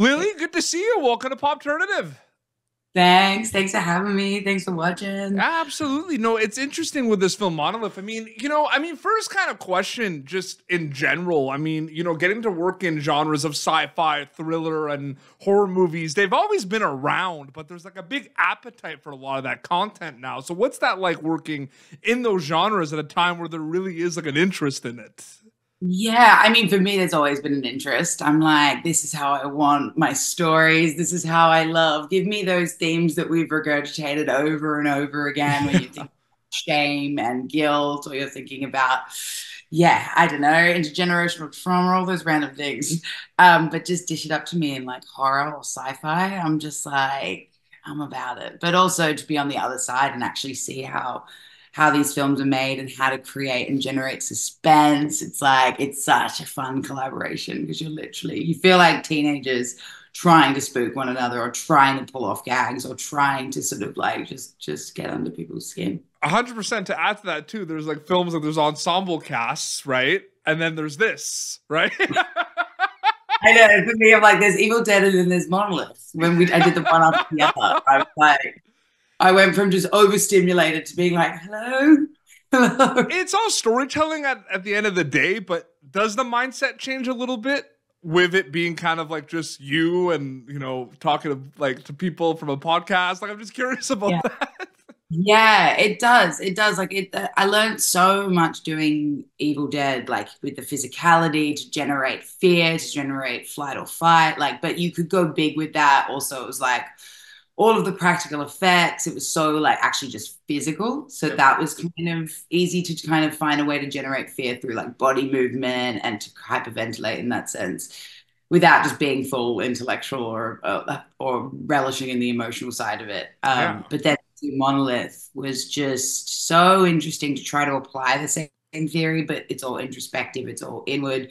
Lily, good to see you. Welcome to Pop Alternative. Thanks. Thanks for having me. Thanks for watching. Absolutely. No, it's interesting with this film Monolith. First kind of question just in general. Getting to work in genres of sci-fi, thriller, and horror movies, they've always been around, but there's like a big appetite for a lot of that content now. So what's that like working in those genres at a time where there really is like an interest in it? Yeah, I mean, for me, there's always been an interest. I'm like, this is how I want my stories. This is how I love. Give me those themes that we've regurgitated over and over again when you think shame and guilt, or you're thinking about, yeah, I don't know, intergenerational trauma, all those random things. But just dish it up to me in like horror or sci-fi. I'm just like, I'm about it. But also to be on the other side and actually see how these films are made and how to create and generate suspense. It's like, it's such a fun collaboration because you feel like teenagers trying to spook one another or trying to pull off gags or trying to sort of like just get under people's skin. 100% to add to that too. There's like films like there's ensemble casts, right? And then there's this, right? I know, for me, I'm like, there's Evil Dead and then there's Monolith. I did the one after the other, I was like, I went from just overstimulated to being like, hello, hello. It's all storytelling at the end of the day, but does the mindset change a little bit with it being kind of like just you and, talking to people from a podcast? Like, I'm just curious about Yeah. that. Yeah, it does. It does. Like I learned so much doing Evil Dead, like with the physicality to generate fear, to generate flight or fight. Like, but you could go big with that. Also, it was like all of the practical effects. It was so like actually just physical. So that was kind of easy to kind of find a way to generate fear through like body movement and to hyperventilate in that sense without just being full intellectual or relishing in the emotional side of it. Yeah. But then Monolith was just so interesting to try to apply the same theory, but it's all introspective, it's all inward,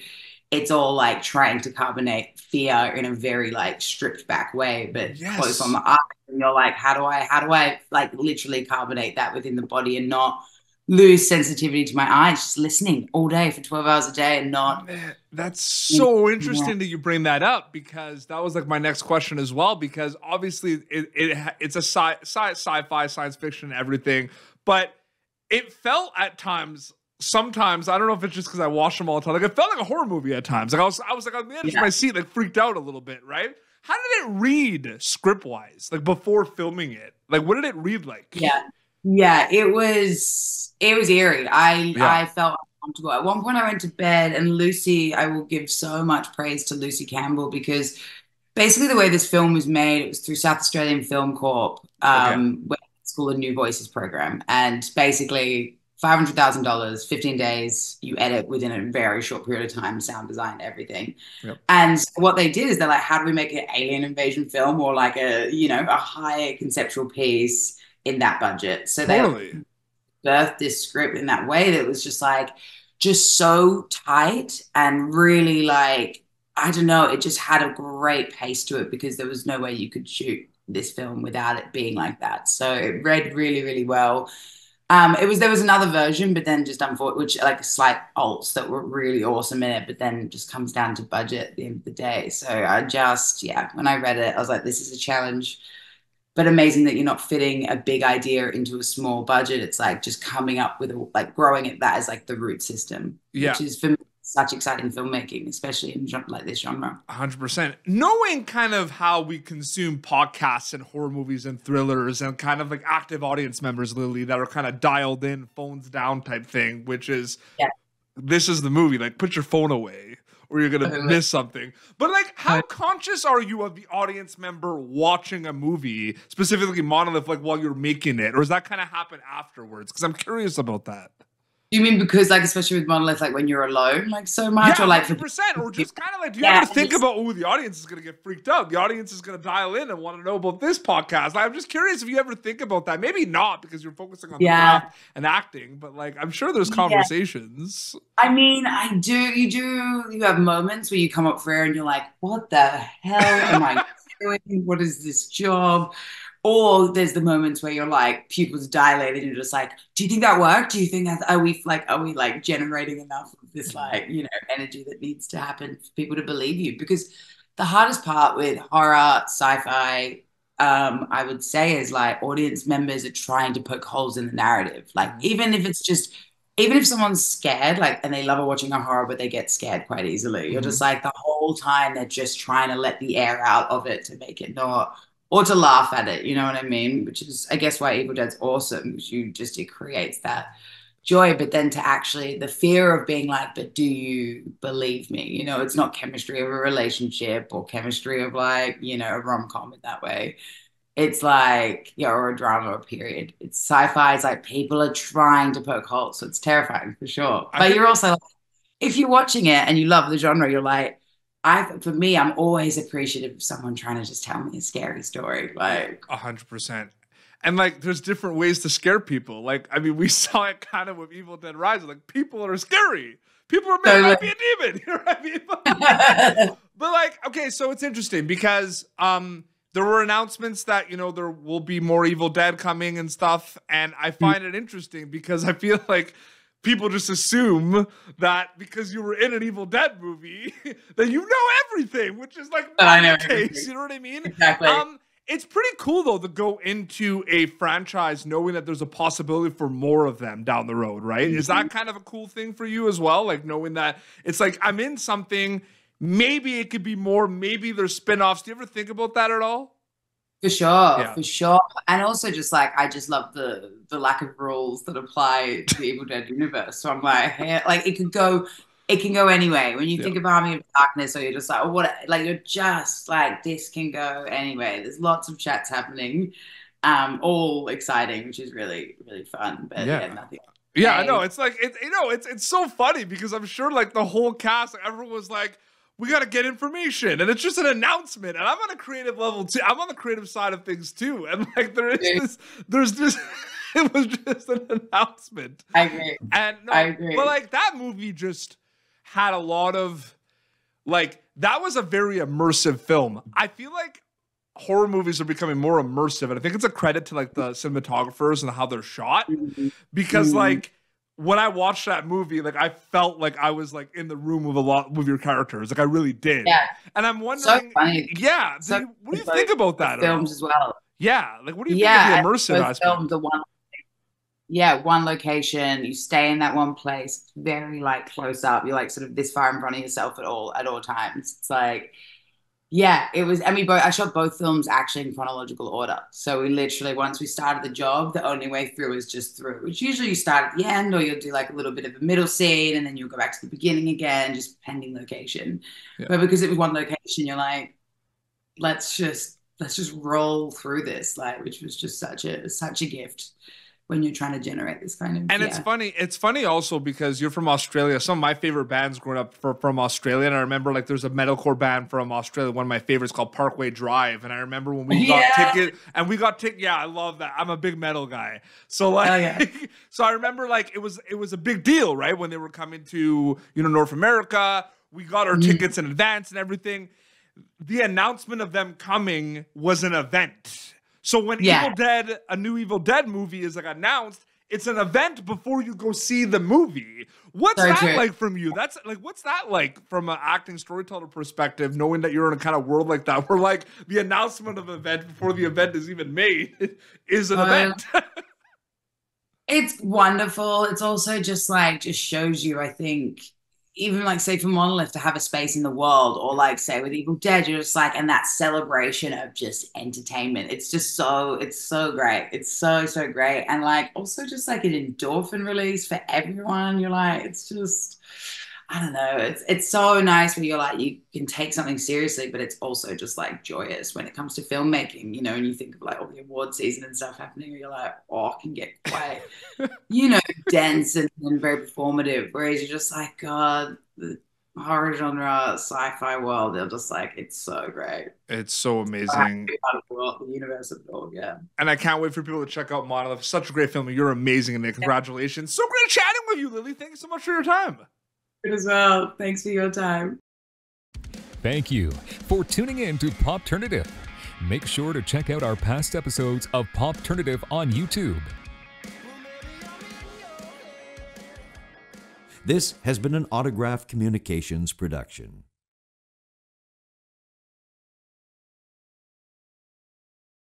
it's all like trying to carbonate fear in a very like stripped back way, but close on Yes. the eye. And you're like, how do I like literally carbonate that within the body and not lose sensitivity to my eyes, just listening all day for 12 hours a day and not. Man, that's so interesting that you bring that up because that was like my next question as well. Because obviously it's a sci-fi, science fiction, and everything, but it felt at times. Sometimes I don't know if it's just because I watch them all the time. Like it felt like a horror movie at times. Like I was like on the edge of my seat, like freaked out a little bit. Right? How did it read script wise? Like before filming it, like what did it read like? Yeah, it was eerie. Yeah. I felt uncomfortable. At one point I went to bed and Lucy, I will give so much praise to Lucy Campbell because basically the way this film was made, it was through South Australian Film Corp, Okay. where School of New Voices program. And basically $500,000, 15 days, you edit within a very short period of time, sound design, everything. Yep. And what they did is they're like, how do we make an alien invasion film or like a high conceptual piece in that budget? So they Totally. birthed this script in that way that was just so tight and really like, I don't know, it just had a great pace to it because there was no way you could shoot this film without it being like that. So it read really, really well. There was another version, but then just unfortunately, which like slight alts that were really awesome in it, but then just comes down to budget at the end of the day. So when I read it, I was like, this is a challenge, but amazing that you're not fitting a big idea into a small budget. It's like just coming up with like growing it that as like the root system, Yeah. which is for me such exciting filmmaking, especially in like this genre. 100%. Knowing kind of how we consume podcasts and horror movies and thrillers and kind of like active audience members, Lily, that are kind of dialed in, phones down type thing, which is Yeah. this is the movie. Like, put your phone away or you're going to miss something. But like, how conscious are you of the audience member watching a movie, specifically Monolith, like while you're making it? Or does that kind of happen afterwards? Because I'm curious about that. You mean because like especially with Monolith, like when you're alone, like so much, Yeah, or like for 100%. Or just kind of like, do you yeah, ever think about, oh, the audience is going to get freaked out? The audience is going to dial in and want to know about this podcast. Like, I'm just curious if you ever think about that. Maybe not because you're focusing on the yeah. craft and acting, but like, I'm sure there's Yeah. conversations. I mean, I do. You have moments where you come up for air and you're like, what the hell am I doing? What is this job? Or there's the moments where you're like, pupils dilated and you're just like, do you think that worked? Do you think that, are we like generating enough of this, like, energy that needs to happen for people to believe you? Because the hardest part with horror, sci-fi, I would say is like audience members are trying to poke holes in the narrative. Like even if someone's scared, like, and they love watching a horror, but they get scared quite easily. You're just like the whole time they're just trying to let the air out of it to make it not, or to laugh at it. You know what I mean? Which is, I guess, why Evil Dead's awesome, because it creates that joy. But then to actually, the fear of being like, but do you believe me? You know, it's not chemistry of a relationship or chemistry of like, you know, a rom-com in that way. It's like, yeah, or a drama, period. It's sci-fi. It's like people are trying to poke holes. So it's terrifying for sure. But you're also like, if you're watching it and you love the genre, you're like, for me, I'm always appreciative of someone trying to just tell me a scary story. Like 100%. And like, there's different ways to scare people. Like, I mean, we saw it kind of with Evil Dead Rise. Like, people are scary. People are made to be a demon. You know what I mean? But like, okay, so it's interesting because there were announcements that, you know, there will be more Evil Dead coming and stuff. And I find it interesting because I feel like people just assume that because you were in an Evil Dead movie that you know everything, which is like not the case. You know what I mean? Exactly. It's pretty cool though to go into a franchise knowing that there's a possibility for more of them down the road, right? Is that kind of a cool thing for you as well? Like knowing that it's like I'm in something. Maybe it could be more. Maybe there's spin-offs. Do you ever think about that at all? For sure, for sure. And also just like, I just love the lack of rules that apply to the Evil Dead universe. So I'm like, it can go anyway. When you think of Army of Darkness, or you're just like, oh, what, like you're just like, this can go anyway. There's lots of chats happening, all exciting, which is really, really fun. But nothing. Yeah, I know. It's like, it's so funny because I'm sure like the whole cast, like, everyone was like, we got to get information, and it's just an announcement. And I'm on a creative level too. I'm on the creative side of things too. And like it was just an announcement. I agree. And I agree. But like that movie just had a lot of like, that was a very immersive film. I feel like horror movies are becoming more immersive, and I think it's a credit to like the cinematographers and how they're shot, because like, when I watched that movie, like I felt like I was like in the room with your characters. Like I really did. Yeah. And I'm wondering, what do you think about that? Films as well. Yeah. Like, what do you think of the immersive aspect? One location. You stay in that one place. It's very like close up. You're like sort of this far in front of yourself at all times. It's like, yeah, it was. I mean, I shot both films actually in chronological order. So we literally, once we started the job, the only way through is just through, which usually you start at the end, or you'll do like a little bit of a middle scene, and then you'll go back to the beginning again, just pending location. Yeah. But because it was one location, you're like, let's just roll through this, like, which was just such a gift when you're trying to generate this kind of. And it's funny also because you're from Australia. Some of my favorite bands growing up from Australia, and I remember like there's a metalcore band from Australia, one of my favorites called Parkway Drive, and I remember when we got ticket, and we got ticket. Yeah, I love that. I'm a big metal guy, so like, so I remember like it was a big deal, right, when they were coming to, you know, North America. We got our tickets in advance and everything. The announcement of them coming was an event. So when a new Evil Dead movie is like announced, it's an event before you go see the movie. What's that like from you? That's like, what's that like from an acting storyteller perspective, knowing that you're in a kind of world like that, where like the announcement of an event before the event is even made is an event? It's wonderful. It's also just shows you, I think, even like say for Monolith to have a space in the world, or like say with Evil Dead, you're just like, and that celebration of just entertainment. It's so great. It's so great. And like also just like an endorphin release for everyone. You're like, it's just, I don't know. It's so nice when you're like, you can take something seriously, but it's also just like joyous when it comes to filmmaking, you know, and you think of like all the award season and stuff happening, where you're like, oh, it can get quite, you know, dense and very performative. Whereas you're just like, God, the horror genre, sci-fi world, they're just like, it's so great. It's so amazing. The universe of it all, yeah. And I can't wait for people to check out Monolith. Such a great film. You're amazing in it. Congratulations. So great chatting with you, Lily. Thank you so much for your time. As well. Thanks for your time. Thank you for tuning in to Popternative. Make sure to check out our past episodes of Popternative on YouTube. This has been an Autograph Communications production.